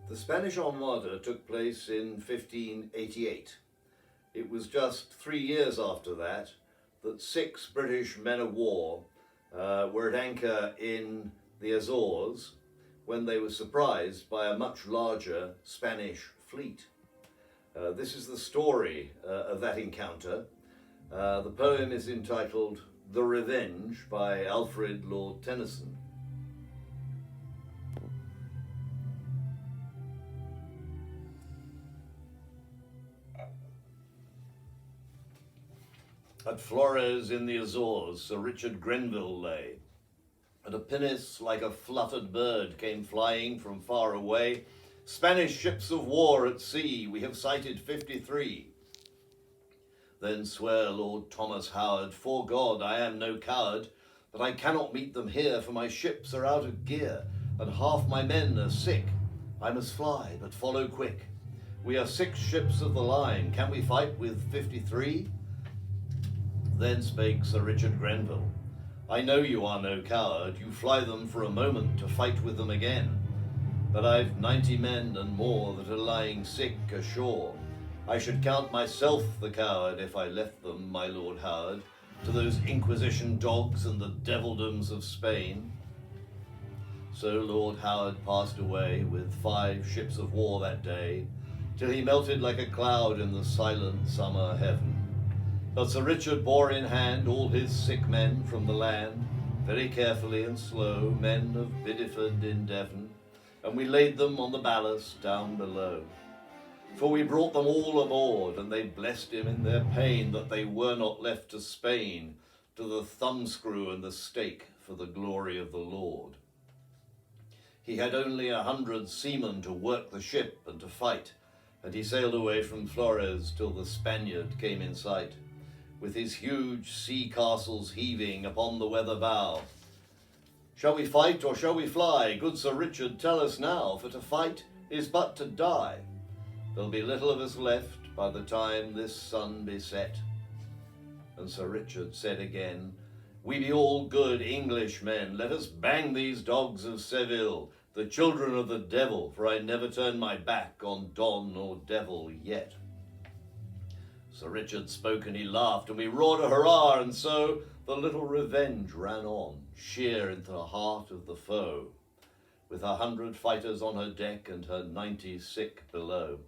The Spanish Armada took place in 1588. It was just 3 years after that 6 British men of war were at anchor in the Azores when they were surprised by a much larger Spanish fleet. This is the story of that encounter. The poem is entitled The Revenge by Alfred Lord Tennyson. At Flores in the Azores, Sir Richard Grenville lay, and a pinnace like a fluttered bird came flying from far away. Spanish ships of war at sea, we have sighted 53. Then swear Lord Thomas Howard, 'Fore God, I am no coward, but I cannot meet them here, for my ships are out of gear, and half my men are sick. I must fly, but follow quick. We are 6 ships of the line, can we fight with 53? Then spake Sir Richard Grenville, I know you are no coward, you fly them for a moment to fight with them again. But I've 90 men and more that are lying sick ashore. I should count myself the coward if I left them, my Lord Howard, to those Inquisition dogs and the devildoms of Spain. So Lord Howard passed away with 5 ships of war that day, till he melted like a cloud in the silent summer heaven. But Sir Richard bore in hand all his sick men from the land, very carefully and slow, men of Bideford in Devon, and we laid them on the ballast down below. For we brought them all aboard, and they blessed him in their pain that they were not left to Spain, to the thumbscrew and the stake for the glory of the Lord. He had only 100 seamen to work the ship and to fight, and he sailed away from Flores till the Spaniard came in sight, with his huge sea castles heaving upon the weather bow. Shall we fight or shall we fly? Good Sir Richard, tell us now, for to fight is but to die. There'll be little of us left by the time this sun be set. And Sir Richard said again, We be all good English men, let us bang these dogs of Seville, the children of the devil, for I never turn my back on Don or devil yet. Sir Richard spoke and he laughed, and we roared a hurrah, and so the little Revenge ran on, sheer into the heart of the foe, with 100 fighters on her deck and her 90 sick below.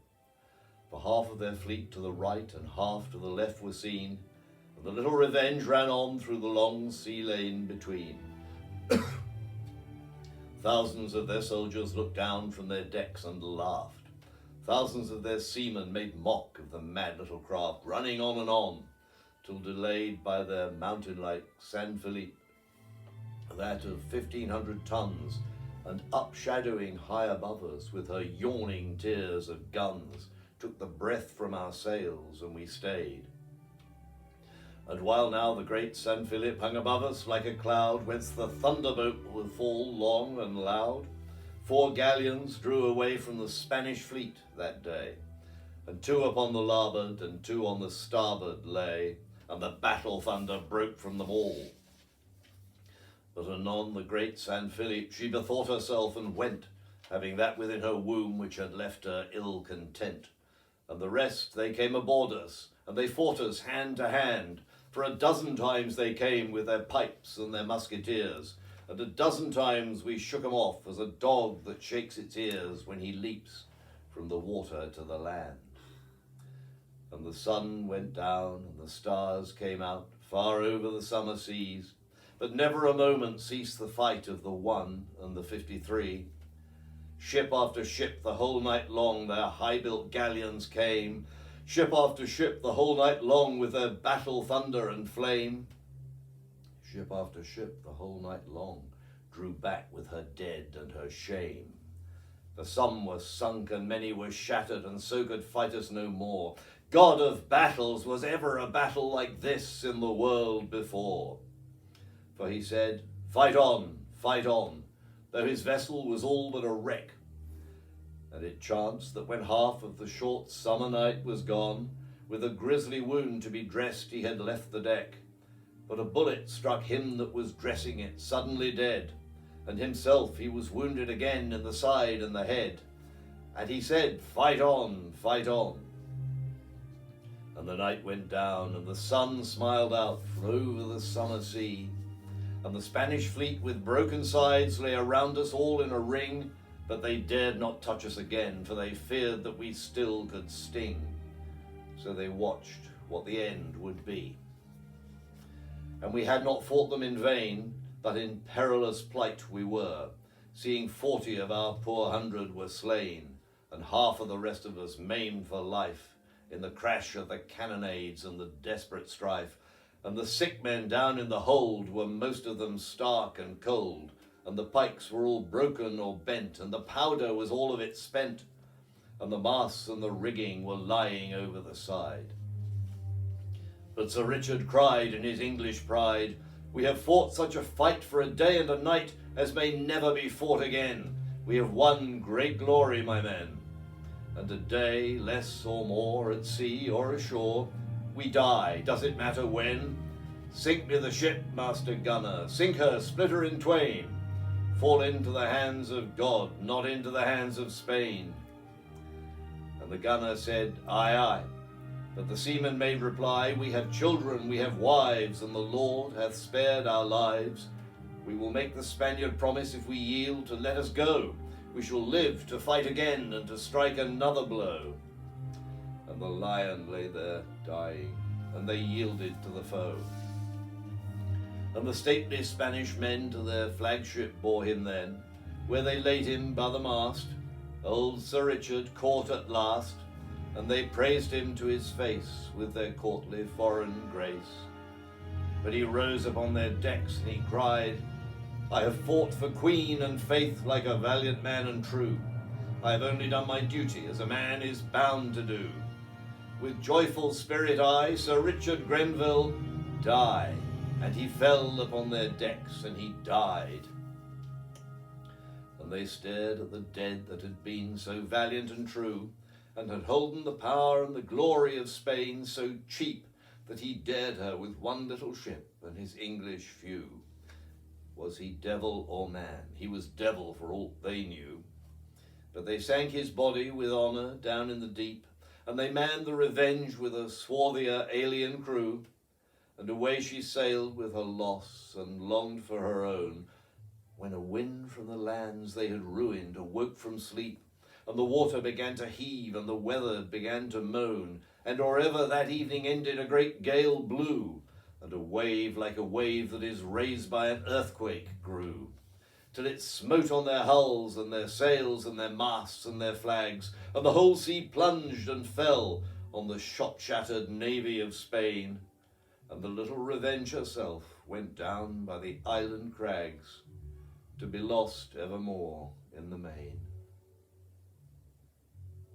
For half of their fleet to the right and half to the left were seen, and the little Revenge ran on through the long sea lane between. Thousands of their soldiers looked down from their decks and laughed. Thousands of their seamen made mock of the mad little craft, running on, till delayed by their mountain-like San Felipe, that of 1,500 tons, and upshadowing high above us with her yawning tiers of guns, took the breath from our sails, and we stayed. And while now the great San Felipe hung above us like a cloud, whence the thunderbolt would fall long and loud, 4 galleons drew away from the Spanish fleet that day, and 2 upon the larboard and 2 on the starboard lay, and the battle thunder broke from them all. But anon the great San Felipe, she bethought herself and went, having that within her womb which had left her ill content. And the rest they came aboard us, and they fought us hand to hand, for 12 times they came with their pipes and their musketeers, and 12 times we shook 'em off as a dog that shakes its ears when he leaps from the water to the land. And the sun went down and the stars came out far over the summer seas, but never a moment ceased the fight of the 1 and the 53. Ship after ship the whole night long their high-built galleons came, ship after ship the whole night long with their battle thunder and flame. Ship after ship the whole night long drew back with her dead and her shame. For some were sunk and many were shattered, and so could fight us no more. God of battles, was ever a battle like this in the world before? For he said, fight on, though his vessel was all but a wreck. And it chanced that when half of the short summer night was gone, with a grisly wound to be dressed he had left the deck, but a bullet struck him that was dressing it, suddenly dead, and himself he was wounded again in the side and the head. And he said, fight on, fight on. And the night went down, and the sun smiled out from over the summer sea, and the Spanish fleet with broken sides lay around us all in a ring, but they dared not touch us again, for they feared that we still could sting. So they watched what the end would be. And we had not fought them in vain, but in perilous plight we were, seeing 40 of our poor 100 were slain, and half of the rest of us maimed for life, in the crash of the cannonades and the desperate strife. And the sick men down in the hold were most of them stark and cold, and the pikes were all broken or bent, and the powder was all of it spent, and the masts and the rigging were lying over the side. But Sir Richard cried in his English pride, we have fought such a fight for a day and a night as may never be fought again. We have won great glory, my men. And a day, less or more, at sea or ashore, we die, does it matter when? Sink me the ship, master gunner, sink her, split her in twain. Fall into the hands of God, not into the hands of Spain. And the gunner said, aye, aye. But the seaman made reply, we have children, we have wives, and the Lord hath spared our lives. We will make the Spaniard promise, if we yield, to let us go. We shall live to fight again and to strike another blow. And the lion lay there dying, and they yielded to the foe. And the stately Spanish men to their flagship bore him then, where they laid him by the mast, old Sir Richard caught at last, and they praised him to his face with their courtly foreign grace. But he rose upon their decks and he cried, I have fought for Queen and faith like a valiant man and true. I have only done my duty as a man is bound to do. With joyful spirit I, Sir Richard Grenville, die. And he fell upon their decks and he died. And they stared at the dead that had been so valiant and true, and had holden the power and the glory of Spain so cheap that he dared her with one little ship and his English few. Was he devil or man? He was devil for aught they knew. But they sank his body with honour down in the deep, and they manned the Revenge with a swarthier alien crew, and away she sailed with her loss and longed for her own, when a wind from the lands they had ruined awoke from sleep, and the water began to heave and the weather began to moan, and or ever that evening ended a great gale blew, and a wave like a wave that is raised by an earthquake grew, till it smote on their hulls and their sails and their masts and their flags, and the whole sea plunged and fell on the shot-shattered navy of Spain, and the little Revenge herself went down by the island crags, to be lost evermore in the main.